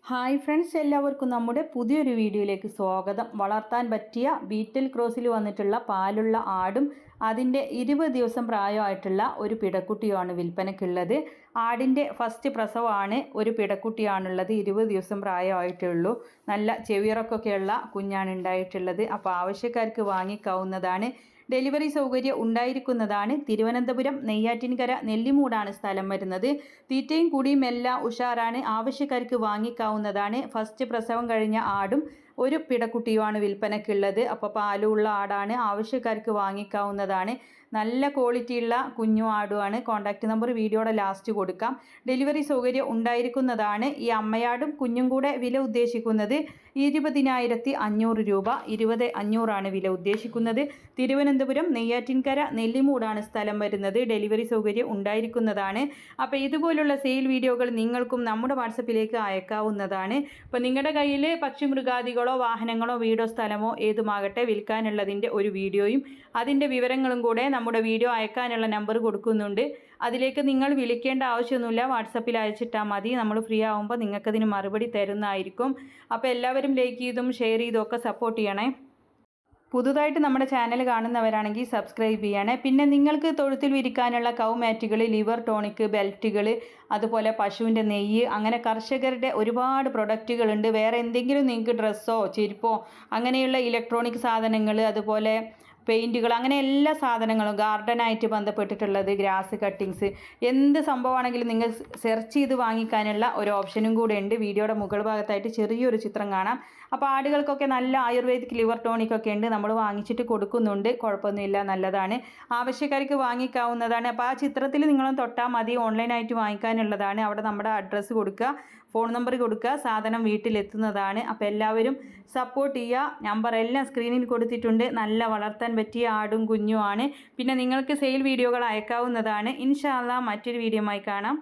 Hi friends, എല്ലാവർക്കും നമ്മുടെ പുതിയൊരു വീഡിയോയിലേക്ക് സ്വാഗതം. വളർത്താൻ പറ്റിയ ബീറ്റൽ ക്രോസിൽ വന്നിട്ടുള്ള പാലുള്ള ആടും അതിൻ്റെ 20 ദിവസം പ്രായമായിട്ടുള്ള ഒരു പിടക്കുട്ടിയുമാണ് വിൽപ്പനയ്ക്കുള്ളത്. ആടിൻ്റെ ഫസ്റ്റ് പ്രസവമാണ്, ഒരു പിടക്കുട്ടിയാണുള്ളത്. 20 ദിവസം പ്രായമായിട്ടുള്ളൂ. നല്ല ചെവിയിറക്കൊക്കെയുള്ള കുഞ്ഞാണ് ഉണ്ടായിട്ടുള്ളത്. അപ്പോൾ ആവശ്യക്കാർക്ക് വാങ്ങിക്കാവുന്നതാണ്. ഡെലിവറി സൗകര്യം ഉണ്ടായിരിക്കുന്നതാണ്. തിരുവനന്തപുരം നെയ്യാറ്റിൻകര നെല്ലിമൂടാണ് സ്ഥലം വരുന്നത്. തീറ്റയും കുടിയും എല്ലാം ഉഷാറാണ്. ആവശ്യക്കാർക്ക് വാങ്ങിക്കാവുന്നതാണ്. ഫസ്റ്റ് പ്രസവം കഴിഞ്ഞ ആടും ഒരു പിടക്കുട്ടിയുമാണ് വിൽപ്പനയ്ക്കുള്ളത്. അപ്പോൾ പാലുള്ള ആടാണ്, ആവശ്യക്കാർക്ക് വാങ്ങിക്കാവുന്നതാണ്. നല്ല ക്വാളിറ്റിയുള്ള കുഞ്ഞു ആടുമാണ്. കോൺടാക്റ്റ് നമ്പർ വീഡിയോയുടെ ലാസ്റ്റ് കൊടുക്കാം. ഡെലിവറി സൗകര്യം ഉണ്ടായിരിക്കുന്നതാണ്. ഈ അമ്മയാടും കുഞ്ഞും കൂടെ വില ഉദ്ദേശിക്കുന്നത് 20,500 രൂപ. 20,500 വില ഉദ്ദേശിക്കുന്നത്. തിരുവനന്തപുരം നെയ്യാറ്റിൻകര നെല്ലിമൂടാണ് സ്ഥലം വരുന്നത്. ഡെലിവറി സൗകര്യം ഉണ്ടായിരിക്കുന്നതാണ്. അപ്പോൾ ഇതുപോലുള്ള സെയിൽ വീഡിയോകൾ നിങ്ങൾക്കും നമ്മുടെ വാട്സപ്പിലേക്ക് അയക്കാവുന്നതാണ്. അപ്പോൾ നിങ്ങളുടെ കയ്യിൽ പക്ഷിമൃഗാദികളോ വാഹനങ്ങളോ വീടോ സ്ഥലമോ ഏതുമാകട്ടെ വിൽക്കാനുള്ളതിൻ്റെ ഒരു വീഡിയോയും അതിൻ്റെ വിവരങ്ങളും കൂടെ നമ്മുടെ വീഡിയോ അയക്കാനുള്ള നമ്പർ കൊടുക്കുന്നുണ്ട്. അതിലേക്ക് നിങ്ങൾ വിളിക്കേണ്ട ആവശ്യമൊന്നുമില്ല, വാട്സപ്പിൽ അയച്ചിട്ടാൽ മതി. നമ്മൾ ഫ്രീ ആകുമ്പോൾ നിങ്ങൾക്കതിന് മറുപടി തരുന്നതായിരിക്കും. അപ്പോൾ എല്ലാവരും ലൈക്ക് ചെയ്തും ഷെയർ ചെയ്തും ഒക്കെ സപ്പോർട്ട് ചെയ്യണേ. പുതുതായിട്ട് നമ്മുടെ ചാനൽ കാണുന്നവരാണെങ്കിൽ സബ്സ്ക്രൈബ് ചെയ്യണേ. പിന്നെ നിങ്ങൾക്ക് തൊഴുത്തിൽ വിരിക്കാനുള്ള കൗ മാറ്റുകൾ, ലിവർ ടോണിക്, ബെൽറ്റുകൾ, അതുപോലെ പശുവിൻ്റെ നെയ്യ്, അങ്ങനെ കർഷകരുടെ ഒരുപാട് പ്രൊഡക്റ്റുകളുണ്ട്. വേറെ എന്തെങ്കിലും നിങ്ങൾക്ക് ഡ്രസ്സോ ചെരുപ്പോ അങ്ങനെയുള്ള ഇലക്ട്രോണിക് സാധനങ്ങൾ, അതുപോലെ പെയിൻറ്റുകൾ, അങ്ങനെ എല്ലാ സാധനങ്ങളും ഗാർഡനായിട്ട് ബന്ധപ്പെട്ടിട്ടുള്ളത്, ഗ്രാസ് കട്ടിങ്സ്, എന്ത് സംഭവമാണെങ്കിലും നിങ്ങൾ സെർച്ച് ചെയ്ത് വാങ്ങിക്കാനുള്ള ഒരു ഓപ്ഷനും കൂടെ ഉണ്ട്. വീഡിയോയുടെ മുകൾ ഭാഗത്തായിട്ട് ചെറിയൊരു ചിത്രം കാണാം. അപ്പോൾ ആടുകൾക്കൊക്കെ നല്ല ആയുർവേദിക് ലിവർ ടോണിക്കൊക്കെ ഉണ്ട്, നമ്മൾ വാങ്ങിച്ചിട്ട് കൊടുക്കുന്നുണ്ട്. കുഴപ്പമൊന്നുമില്ല, നല്ലതാണ്. ആവശ്യക്കാർക്ക് വാങ്ങിക്കാവുന്നതാണ്. അപ്പോൾ ആ ചിത്രത്തിൽ നിങ്ങളും തൊട്ടാൽ മതി. ഓൺലൈനായിട്ട് വാങ്ങിക്കാനുള്ളതാണ്. അവിടെ നമ്മുടെ അഡ്രസ്സ് കൊടുക്കുക, ഫോൺ നമ്പർ കൊടുക്കുക, സാധനം വീട്ടിലെത്തുന്നതാണ്. അപ്പോൾ എല്ലാവരും സപ്പോർട്ട് ചെയ്യുക. നമ്പർ എല്ലാം സ്ക്രീനിൽ കൊടുത്തിട്ടുണ്ട്. നല്ല വളർത്താൻ പറ്റിയ ആടും കുഞ്ഞുമാണ്. പിന്നെ നിങ്ങൾക്ക് സെയിൽ വീഡിയോകൾ അയക്കാവുന്നതാണ്. ഇൻഷാ അല്ലാഹ് മറ്റൊരു വീഡിയോയുമായി കാണാം.